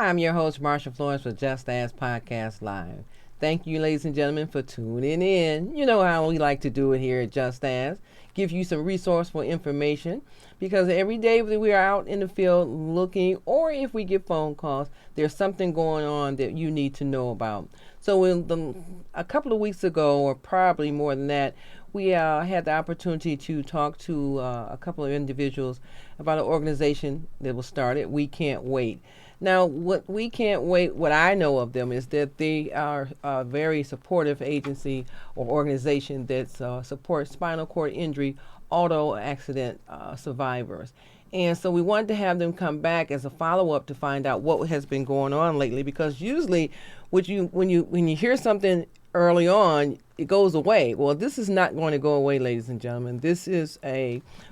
I'm your host, Marsha Florence for Just Ask Podcast Live. Thank you, ladies and gentlemen, for tuning in. You know how we like to do it here at Just Ask. Give you some resourceful information because every day that we are out in the field looking, or if we get phone calls, there's something going on that you need to know about. So a couple of weeks ago, or probably more than that, we had the opportunity to talk to a couple of individuals about an organization that was started, We Can't Wait. Now, what We Can't Wait, what I know of them is that they are a very supportive agency or organization that supports spinal cord injury, auto accident survivors. And so we wanted to have them come back as a follow-up to find out what has been going on lately, because usually when you hear something early on, it goes away. Well, this is not going to go away, ladies and gentlemen. This is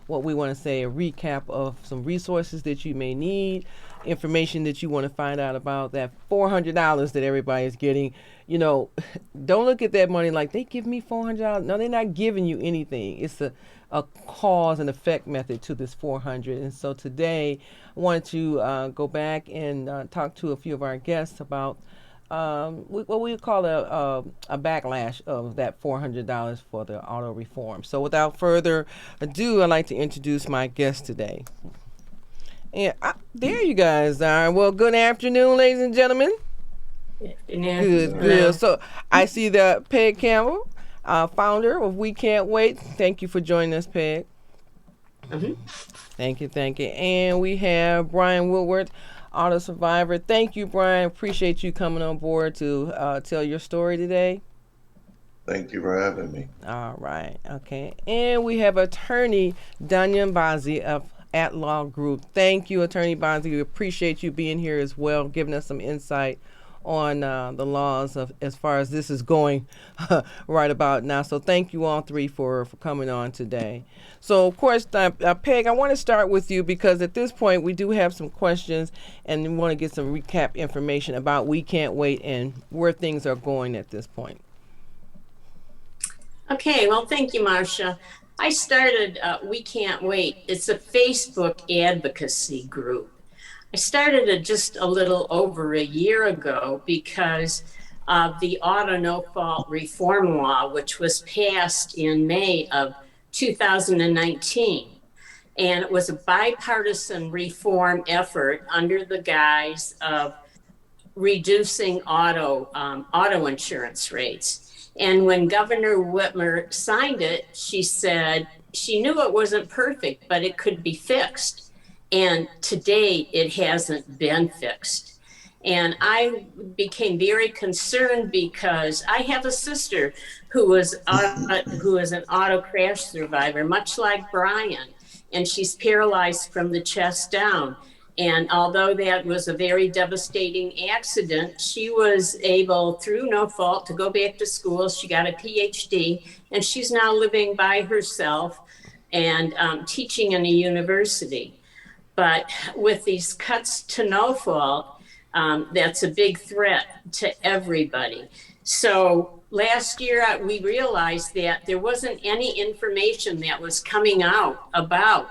what we want to say, a recap of some resources that you may need, information that you want to find out about that $400 that everybody is getting. You know, don't look at that money like they give me $400. No, they're not giving you anything. It's a cause and effect method to this 400. And so today I wanted to go back and talk to a few of our guests about what we call a backlash of that $400 for the auto reform. So without further ado, I'd like to introduce my guest today. And there you guys are. Well, good afternoon, ladies and gentlemen. Good. So I see the Peg Campbell, founder of We Can't Wait. Thank you for joining us, Peg. Mm-hmm. Thank you. And we have Brian Woodward, auto survivor. Thank you, Brian. Appreciate you coming on board to tell your story today. Thank you for having me. All right. Okay. And we have attorney Danya Bazzi of At Law Group. Thank you, attorney Bazzi. We appreciate you being here as well, giving us some insight on the laws of as far as this is going right about now. So thank you all three for coming on today. So of course, Peg, I want to start with you because at this point we do have some questions and we want to get some recap information about We Can't Wait and where things are going at this point. Okay, well, thank you, Marsha. I started We Can't Wait. It's a Facebook advocacy group. I started it just a little over a year ago because of the auto NoFault reform law, which was passed in May of 2019. And it was a bipartisan reform effort under the guise of reducing auto insurance rates. And when Governor Whitmer signed it, she said she knew it wasn't perfect, but it could be fixed. And to date, it hasn't been fixed. And I became very concerned because I have a sister who is an auto crash survivor, much like Brian, and she's paralyzed from the chest down. And although that was a very devastating accident, she was able, through NoFault, to go back to school. She got a PhD, and she's now living by herself and teaching in a university. But with these cuts to NoFault, that's a big threat to everybody. So last year, we realized that there wasn't any information that was coming out about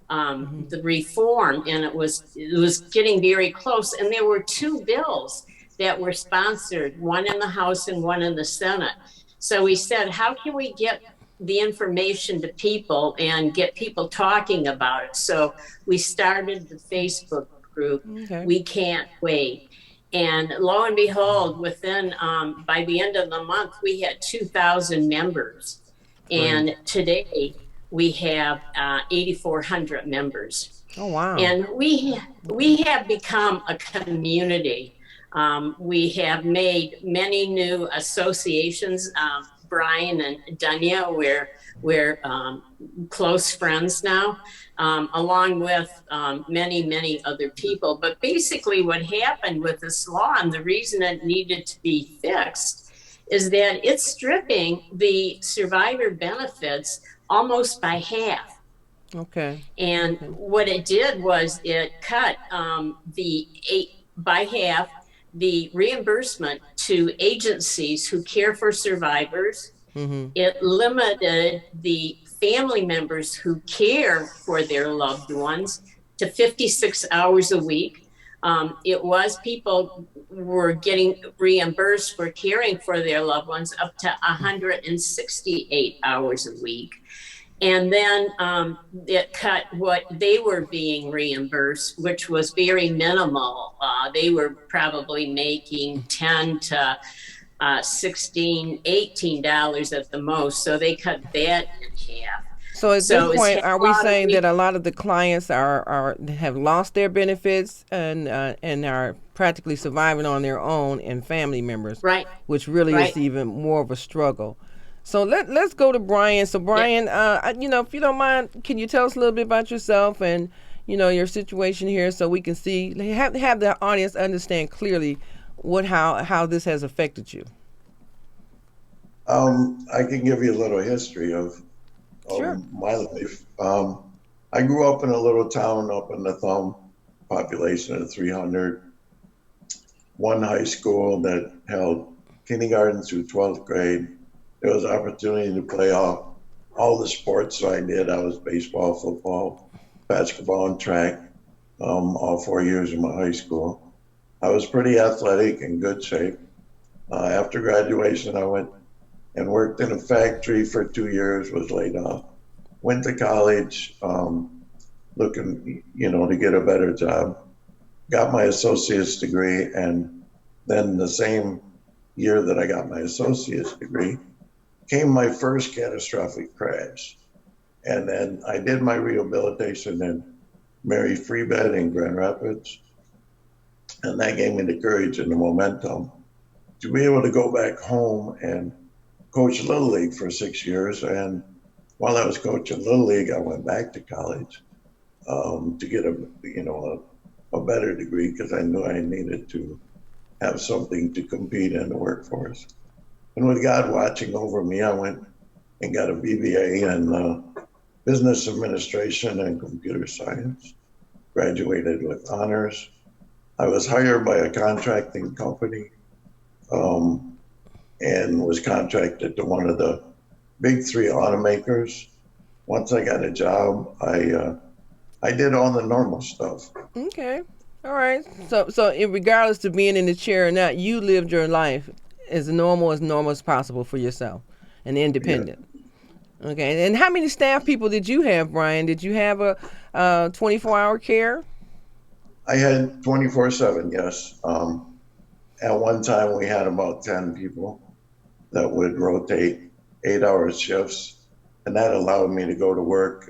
the reform, and it was getting very close. And there were two bills that were sponsored, one in the House and one in the Senate. So we said, how can we get the information to people and get people talking about it? So we started the Facebook group, okay. We Can't Wait. And lo and behold, within by the end of the month, we had 2,000 members. And today we have 8,400 members. Oh, wow. And we have become a community. We have made many new associations. Brian and Danya, we're close friends now, along with many other people. But basically what happened with this law, and the reason it needed to be fixed, is that it's stripping the survivor benefits almost by half. Okay. And what it did was it cut by half the reimbursement to agencies who care for survivors. Mm-hmm. It limited the family members who care for their loved ones to 56 hours a week. It was people were getting reimbursed for caring for their loved ones up to 168 hours a week. And then it cut what they were being reimbursed, which was very minimal. They were probably making 10 to 16, $18 at the most. So they cut that in half. So at this So it's point, had are a we lot of saying that a lot of the clients are have lost their benefits and are practically surviving on their own and family members, right, which really is right. even more of a struggle. So let's go to Brian. So Yep. Brian, if you don't mind, can you tell us a little bit about yourself and your situation here, so we can see have the audience understand clearly how this has affected you. I can give you a little history Sure. of my life. I grew up in a little town up in the Thumb, population of 300. One high school that held kindergarten through 12th grade. There was opportunity to play all the sports, so I did. I was baseball, football, basketball, and track all 4 years of my high school. I was pretty athletic and good shape. After graduation, I went and worked in a factory for 2 years, was laid off. Went to college, looking, to get a better job. Got my associate's degree, and then the same year that I got my associate's degree came my first catastrophic crash. And then I did my rehabilitation in Mary Free Bed in Grand Rapids. And that gave me the courage and the momentum to be able to go back home and coach Little League for 6 years. And while I was coaching Little League, I went back to college to get a better degree, because I knew I needed to have something to compete in the workforce. And with God watching over me, I went and got a BBA in business administration and computer science, graduated with honors. I was hired by a contracting company and was contracted to one of the big three automakers. Once I got a job, I did all the normal stuff. Okay. All right. So regardless to being in the chair or not, you lived your life as normal as possible for yourself and independent. Yeah. Okay. And how many staff people did you have, Brian? Did you have a 24-hour care? I had 24/7, yes. At one time, we had about 10 people that would rotate 8-hour shifts, and that allowed me to go to work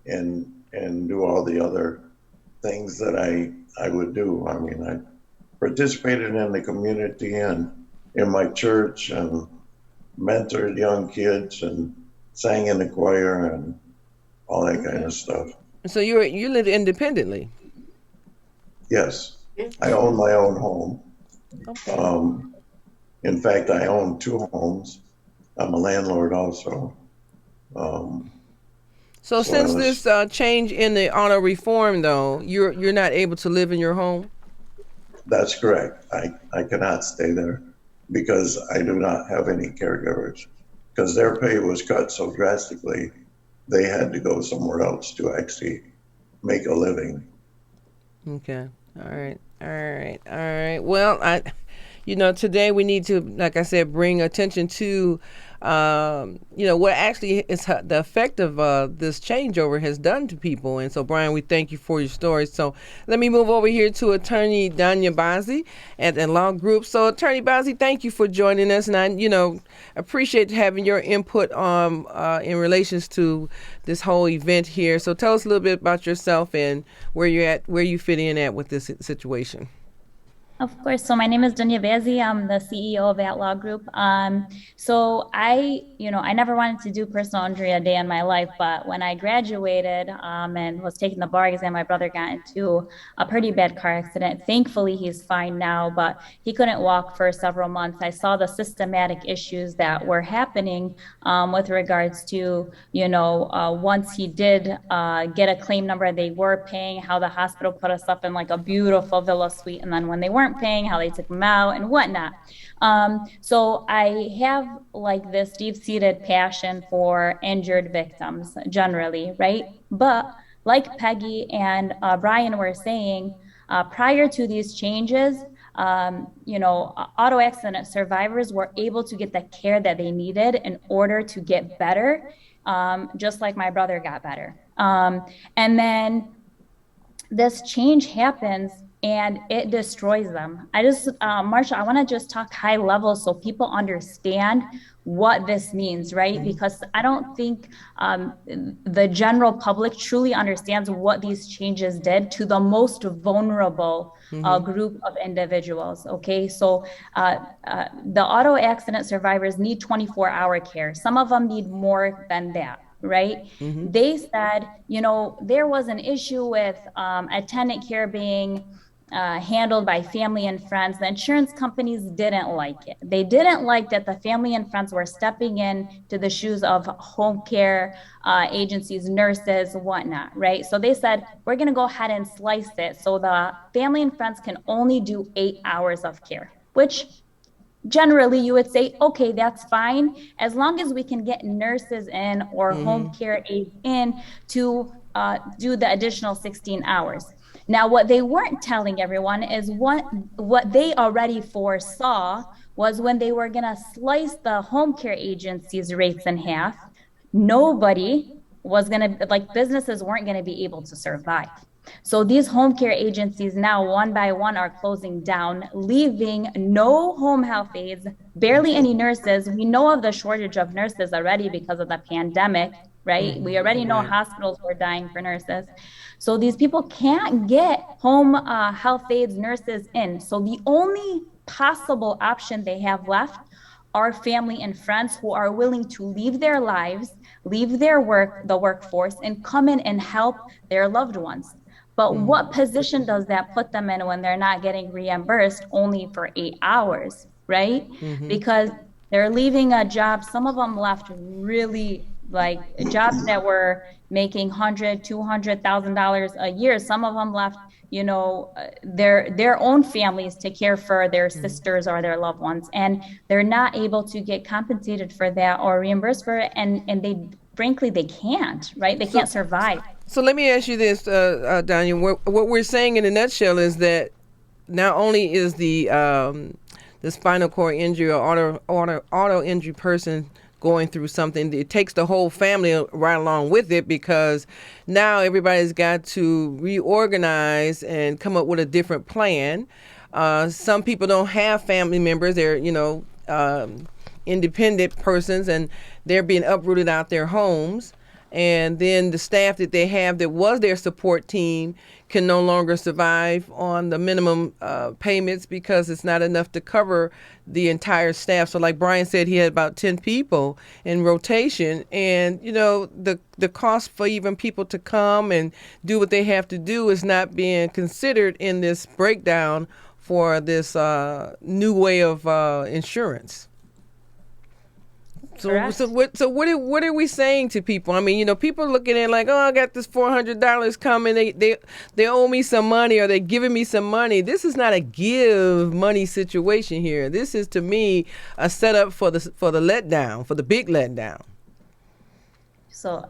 and do all the other things that I would do. I mean, I participated in the community and in my church and mentored young kids and sang in the choir and all that kind of stuff. So you live independently? Yes, I own my own home. Okay. In fact, I own 2 homes. I'm a landlord also. So since this change in the auto reform, though, you're not able to live in your home? That's correct. I cannot stay there because I do not have any caregivers, because their pay was cut so drastically, they had to go somewhere else to actually make a living. Okay. All right. All right. All right. Well, today we need to, like I said, bring attention to, what actually is the effect of this changeover has done to people. And so, Brian, we thank you for your story. So let me move over here to Attorney Danya Bazzi at the Law Group. So, Attorney Bazzi, thank you for joining us. And I, appreciate having your input in relations to this whole event here. So tell us a little bit about yourself and where you're at, where you fit in at with this situation. Of course. So my name is Dunya Bazzi. I'm the CEO of At Law Group. So I never wanted to do personal injury a day in my life, but when I graduated and was taking the bar exam, my brother got into a pretty bad car accident. Thankfully, he's fine now, but he couldn't walk for several months. I saw the systematic issues that were happening with regards to, once he did get a claim number, they were paying, how the hospital put us up in like a beautiful villa suite. And then when they weren't paying, how they took them out and whatnot. So I have like this deep-seated passion for injured victims generally, right? But like Peggy and Brian were saying, Prior to these changes, auto accident survivors were able to get the care that they needed in order to get better, just like my brother got better. And then this change happens and it destroys them. Marsha, I want to just talk high level so people understand what this means, right? Because I don't think the general public truly understands what these changes did to the most vulnerable group of individuals. Okay, so the auto accident survivors need 24-hour care. Some of them need more than that. Right? They said, there was an issue with attendant care being handled by family and friends. The insurance companies didn't like it. They didn't like that the family and friends were stepping in to the shoes of home care agencies, nurses, whatnot, right? So they said, we're going to go ahead and slice it so the family and friends can only do 8 hours of care, which generally you would say, okay, that's fine, as long as we can get nurses in or home care aides in to do the additional 16 hours. Now, what they weren't telling everyone is what they already foresaw was when they were going to slice the home care agencies' rates in half, nobody was going to, like, businesses weren't going to be able to survive. So these home care agencies now, one by one, are closing down, leaving no home health aides, barely any nurses. We know of the shortage of nurses already because of the pandemic, right? We already know hospitals were dying for nurses. So these people can't get home health aides, nurses in. So the only possible option they have left are family and friends who are willing to leave their lives, leave their work, the workforce, and come in and help their loved ones. But what position does that put them in when they're not getting reimbursed only for 8 hours, right? Because they're leaving a job. Some of them left really like jobs that were making $100,000-$200,000 a year. Some of them left, their own families to care for their sisters or their loved ones, and they're not able to get compensated for that or reimbursed for it, and frankly they can't, right? They can't survive. So let me ask you this, Danya. What we're saying in a nutshell is that not only is the spinal cord injury or auto injury person going through something, it takes the whole family right along with it, because now everybody's got to reorganize and come up with a different plan. Some people don't have family members. They're, independent persons, and they're being uprooted out their homes. And then the staff that they have that was their support team can no longer survive on the minimum payments because it's not enough to cover the entire staff. So like Brian said, he had about 10 people in rotation. And, the cost for even people to come and do what they have to do is not being considered in this breakdown for this new way of insurance. So what are we saying to people? I mean, people are looking at like, oh, I got this $400 coming. They owe me some money, or they're giving me some money. This is not a give money situation here. This is, to me, a setup for the letdown, for the big letdown. So,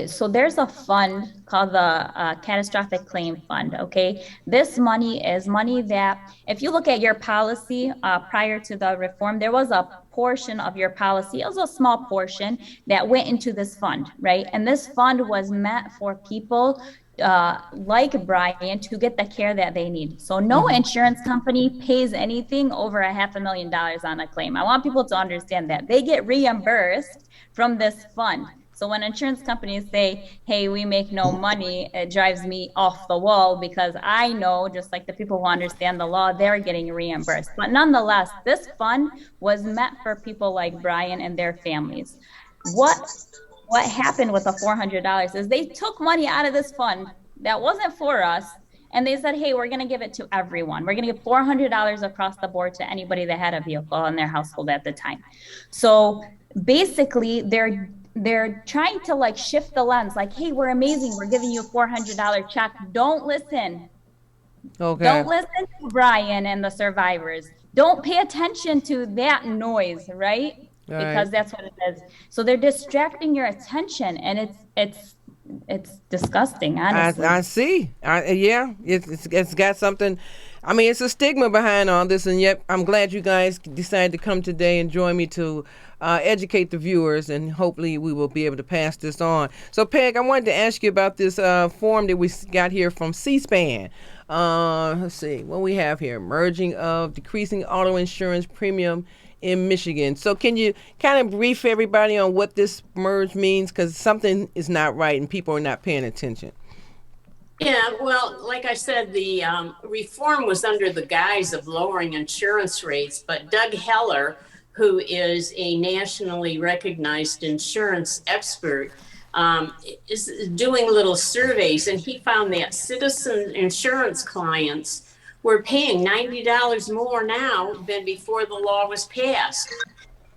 so there's a fund called the Catastrophic Claim Fund, okay? This money is money that, if you look at your policy prior to the reform, there was a portion of your policy, it was a small portion that went into this fund, right? And this fund was meant for people like Brian to get the care that they need. So no insurance company pays anything over $500,000 on a claim. I want people to understand that. They get reimbursed from this fund. So when insurance companies say, hey, we make no money, it drives me off the wall, because I know, just like the people who understand the law, they're getting reimbursed. But nonetheless, this fund was meant for people like Brian and their families. What happened with the $400 is they took money out of this fund that wasn't for us, and they said, hey, we're going to give it to everyone. We're going to give $400 across the board to anybody that had a vehicle in their household at the time. So basically, they're trying to like shift the lens, like, hey, we're amazing, we're giving you a $400 check. Don't listen. Okay. Don't listen to Brian and the survivors. Don't pay attention to that noise, right? Because that's what it is. So they're distracting your attention, and it's it's disgusting, honestly. I see. Yeah, it's got something. I mean, it's a stigma behind all this, and yet I'm glad you guys decided to come today and join me to educate the viewers, and hopefully we will be able to pass this on. So, Peg, I wanted to ask you about this form that we got here from C-SPAN. Let's see what we have here: merging of decreasing auto insurance premium in Michigan. So can you kind of brief everybody on what this merge means? Because something is not right and people are not paying attention. Yeah, well, like I said, the reform was under the guise of lowering insurance rates, but Doug Heller, who is a nationally recognized insurance expert, is doing little surveys, and he found that citizen insurance clients were paying $90 more now than before the law was passed.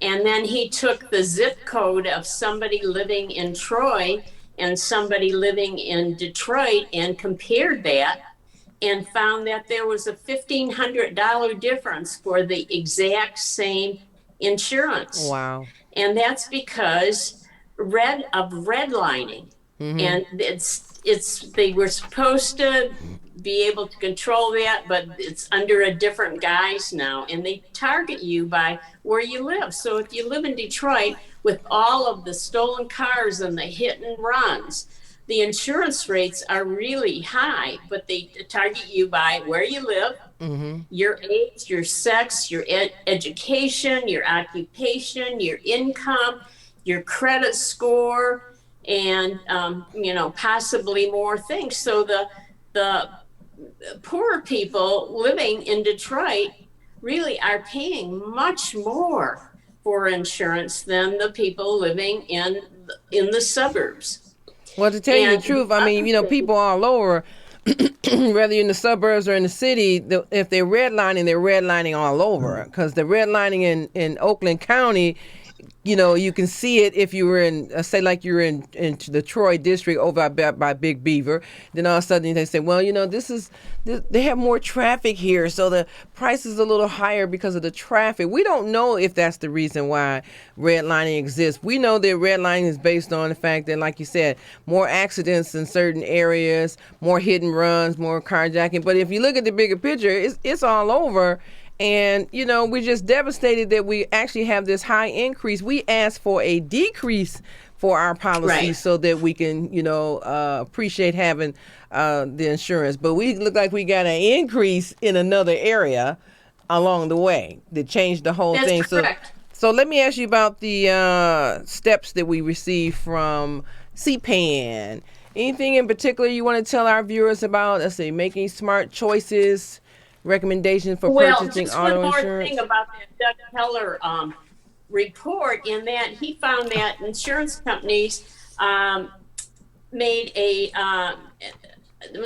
And then he took the zip code of somebody living in Troy and somebody living in Detroit and compared that and found that there was a $1,500 difference for the exact same insurance. Wow. And that's because redlining. Mm-hmm. And they were supposed to be able to control that, but it's under a different guise now, and they target you by where you live. So if you live in Detroit, with all of the stolen cars and the hit and runs, the insurance rates are really high, but they target you by where you live, mm-hmm. your age, your sex, your education, your occupation, your income, your credit score, and possibly more things. So the poor people living in Detroit really are paying much more for insurance than the people living in the suburbs. Well, to tell you the truth, I mean, people all over, whether you're in the suburbs or in the city, if they're redlining all over, because the redlining in Oakland County, you can see it if you were in, say, like you're in the Troy district over by Big Beaver. Then all of a sudden they say, well, they have more traffic here, so the price is a little higher because of the traffic. We don't know if that's the reason why redlining exists. We know that redlining is based on the fact that, like you said, more accidents in certain areas, more hit and runs, more carjacking. But if you look at the bigger picture, it's all over. And, we're just devastated that we actually have this high increase. We asked for a decrease for our policy, right, so that we can, appreciate having the insurance. But we look like we got an increase in another area along the way that changed the whole thing. Correct. So let me ask you about the steps that we received from C-SPAN. Anything in particular you want to tell our viewers about, let's say, making smart choices, recommendations for purchasing auto insurance? Well, just one more thing about that Doug Heller report, in that he found that insurance companies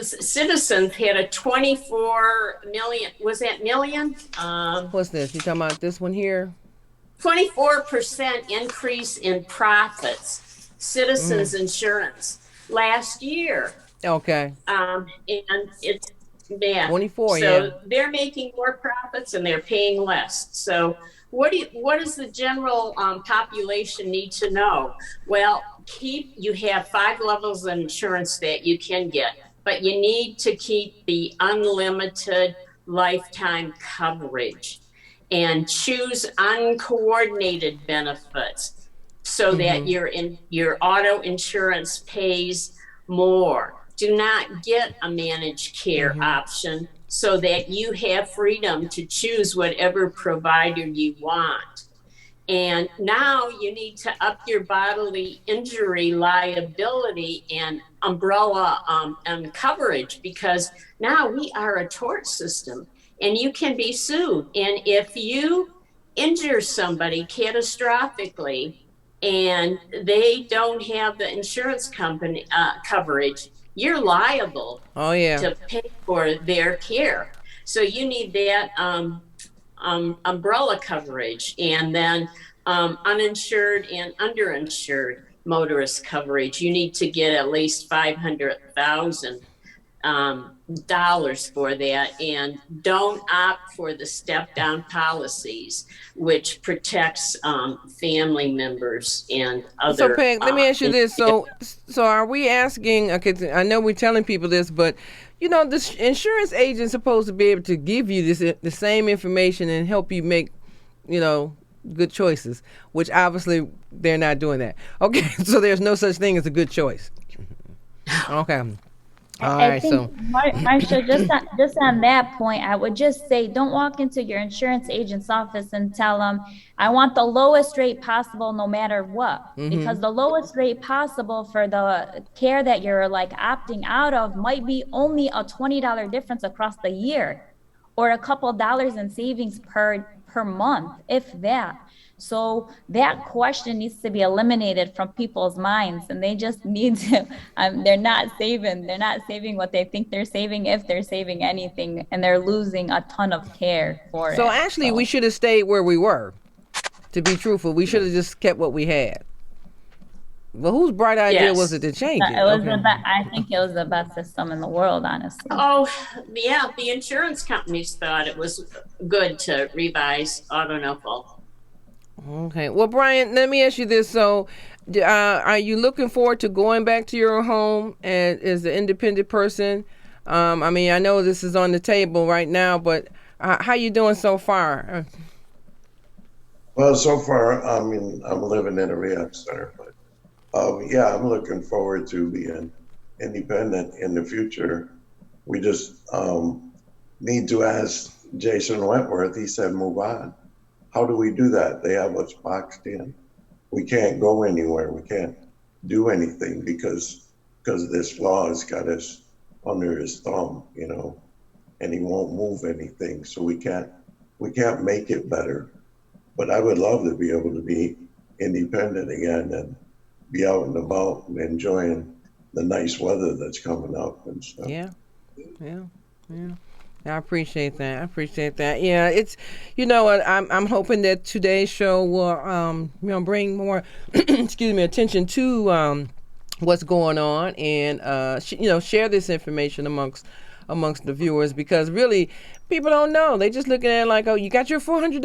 citizens had a 24 million, was that million? What's this? You talking about this one here? 24% increase in profits, Citizens Insurance last year. Okay. And it's, yeah. 24, so they're making more profits and they're paying less. So what does the general population need to know? Well, you have 5 levels of insurance that you can get, but you need to keep the unlimited lifetime coverage and choose uncoordinated benefits so that your auto insurance pays more. Do not get a managed care option so that you have freedom to choose whatever provider you want. And now you need to up your bodily injury liability and umbrella and coverage, because now we are a tort system and you can be sued. And if you injure somebody catastrophically and they don't have the insurance company coverage, you're liable to pay for their care. So you need that umbrella coverage, and then uninsured and underinsured motorist coverage. You need to get at least $500,000 dollars for that, and don't opt for the step down policies, which protects family members and So, other. Peg, let me ask you this. So are we asking? Okay, I know we're telling people this, but the insurance agent's supposed to be able to give you the same information and help you make, good choices. Which obviously they're not doing that. Okay, so there's no such thing as a good choice. Okay. All I right, think, so Marcia, just on that point, I would just say, don't walk into your insurance agent's office and tell them, I want the lowest rate possible no matter what. Because the lowest rate possible for the care that you're like opting out of might be only a $20 difference across the year, or a couple dollars in savings per month, if that. So that question needs to be eliminated from people's minds, and they just need to. They're not saving what they think they're saving, if they're saving anything, and they're losing a ton of care for it. so actually we should have stayed where we were. To be truthful, we should have just kept what we had. Well, whose bright idea was it to change it? I think it was the best system in the world, honestly. Oh, yeah, the insurance companies thought it was good to revise auto NoFault. Okay. Well, Brian, let me ask you this. So, are you looking forward to going back to your home as an independent person? I mean, I know this is on the table right now, but how you doing so far? Well, so far, I mean, I'm living in a rehab center, but yeah, I'm looking forward to being independent in the future. We just need to ask Jason Wentworth. He said, move on. How do we do that? They have us boxed in. We can't go anywhere. We can't do anything because this law has got us under his thumb, and he won't move anything. So we can't make it better. But I would love to be able to be independent again and be out and about and enjoying the nice weather that's coming up and stuff. Yeah. I appreciate that. Yeah, it's, I'm hoping that today's show will, bring more, attention to what's going on, and share this information amongst the viewers, because really people don't know. They just looking at it like, oh, you got your 400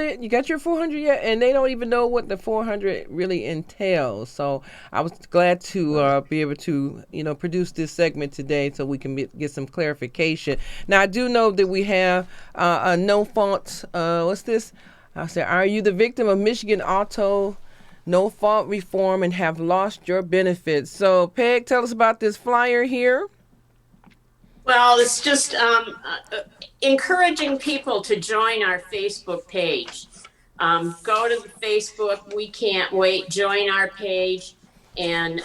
yet, and they don't even know what the 400 really entails. So I was glad to be able to produce this segment today so we can get some clarification. Now I do know that we have a NoFault. What's this? I said, are you the victim of Michigan auto NoFault reform and have lost your benefits? So Peg, tell us about this flyer here. Well, it's just encouraging people to join our Facebook page. Go to the Facebook, We Can't Wait, join our page, and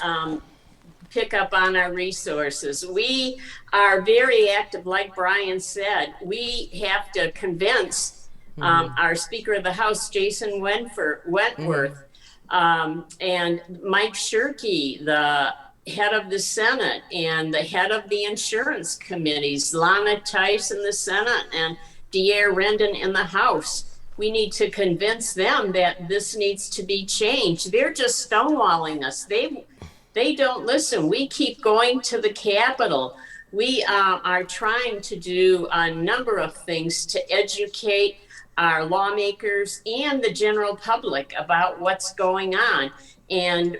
pick up on our resources. We are very active, like Brian said. We have to convince our Speaker of the House, Jason Wentworth, and Mike Shirkey, the head of the Senate, and the head of the insurance committees, Lana Tice in the Senate and De'Are Rendon in the House. We need to convince them that this needs to be changed. They're just stonewalling us. They don't listen. We keep going to the Capitol. We are trying to do a number of things to educate our lawmakers and the general public about what's going on. And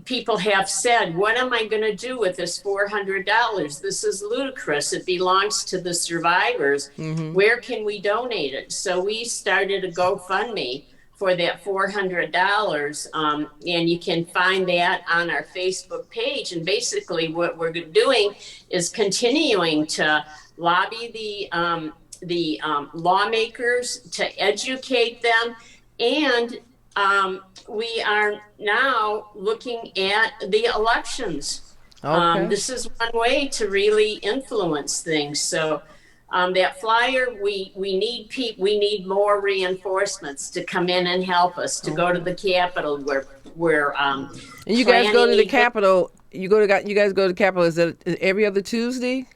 people have said, what am I going to do with this $400? This is ludicrous. It belongs to the survivors. Where can we donate it? So we started a GoFundMe for that $400. And you can find that on our Facebook page. And basically what we're doing is continuing to lobby the lawmakers, to educate them, and we are now looking at the elections. Okay. This is one way to really influence things. So that flyer, we need more reinforcements to come in and help us to go to the Capitol where and you guys go to the Capitol. You guys go to the Capitol. Is it every other Tuesday?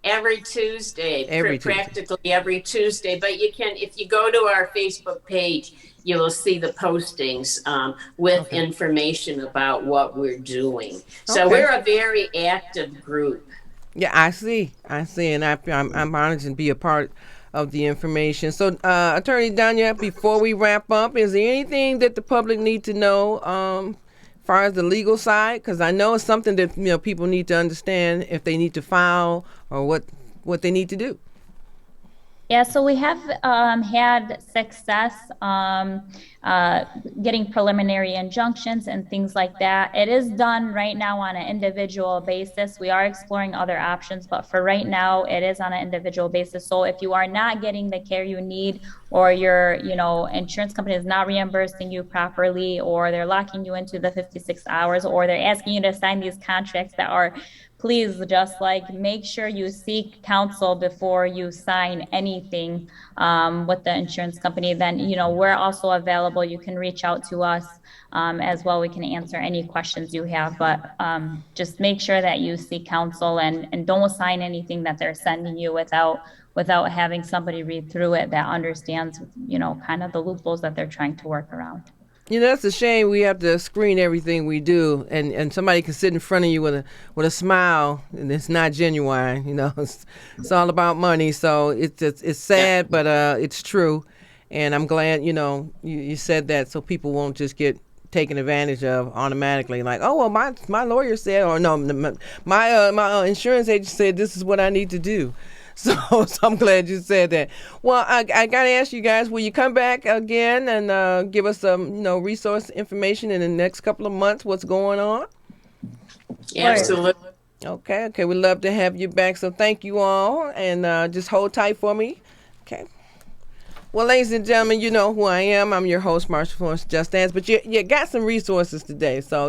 Every Tuesday, practically every Tuesday. But you can, if you go to our Facebook page, you will see the postings with information about what we're doing. So we're a very active group. Yeah, I see. And I'm honored to be a part of the information. So, Attorney Danya, before we wrap up, is there anything that the public need to know, as far as the legal side? Because I know it's something that people need to understand if they need to file or what they need to do. Yeah, so we have had success uh, getting preliminary injunctions and things like that. It is done right now on an individual basis. We are exploring other options, but for right now, it is on an individual basis. So if you are not getting the care you need, or your, insurance company is not reimbursing you properly, or they're locking you into the 56 hours, or they're asking you to sign these contracts that are, please just like make sure you seek counsel before you sign anything with the insurance company. Then we're also available. You can reach out to us as well. We can answer any questions you have, but just make sure that you seek counsel, and don't sign anything that they're sending you without having somebody read through it that understands kind of the loopholes that they're trying to work around. That's a shame. We have to screen everything we do, and somebody can sit in front of you with a smile, and it's not genuine. It's all about money. So it's sad, but it's true, and I'm glad you said that, so people won't just get taken advantage of automatically. Like, oh well, my lawyer said, or no, my insurance agent said this is what I need to do. So I'm glad you said that. Well, I got to ask you guys, will you come back again and give us some, resource information in the next couple of months, what's going on? Absolutely. Okay. We'd love to have you back. So thank you all, and just hold tight for me. Okay. Well, ladies and gentlemen, you know who I am. I'm your host, Marsha Florence Just Dance. But you got some resources today. So,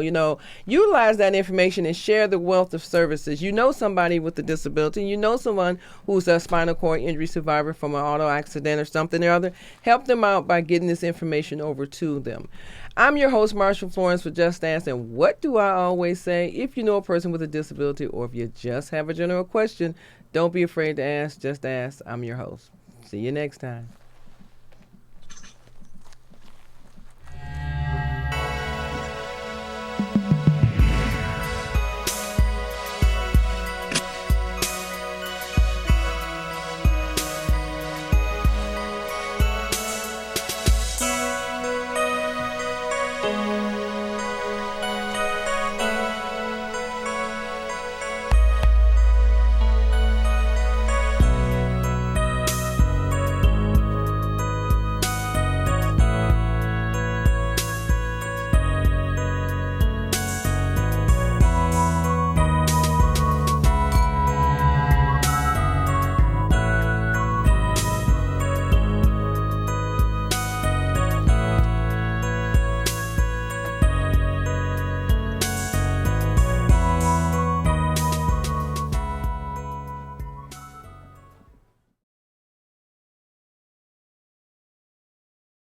utilize that information and share the wealth of services. You know somebody with a disability. You know someone who's a spinal cord injury survivor from an auto accident or something or other. Help them out by getting this information over to them. I'm your host, Marsha Florence for Just Dance. And what do I always say? If you know a person with a disability, or if you just have a general question, don't be afraid to ask. Just ask. I'm your host. See you next time.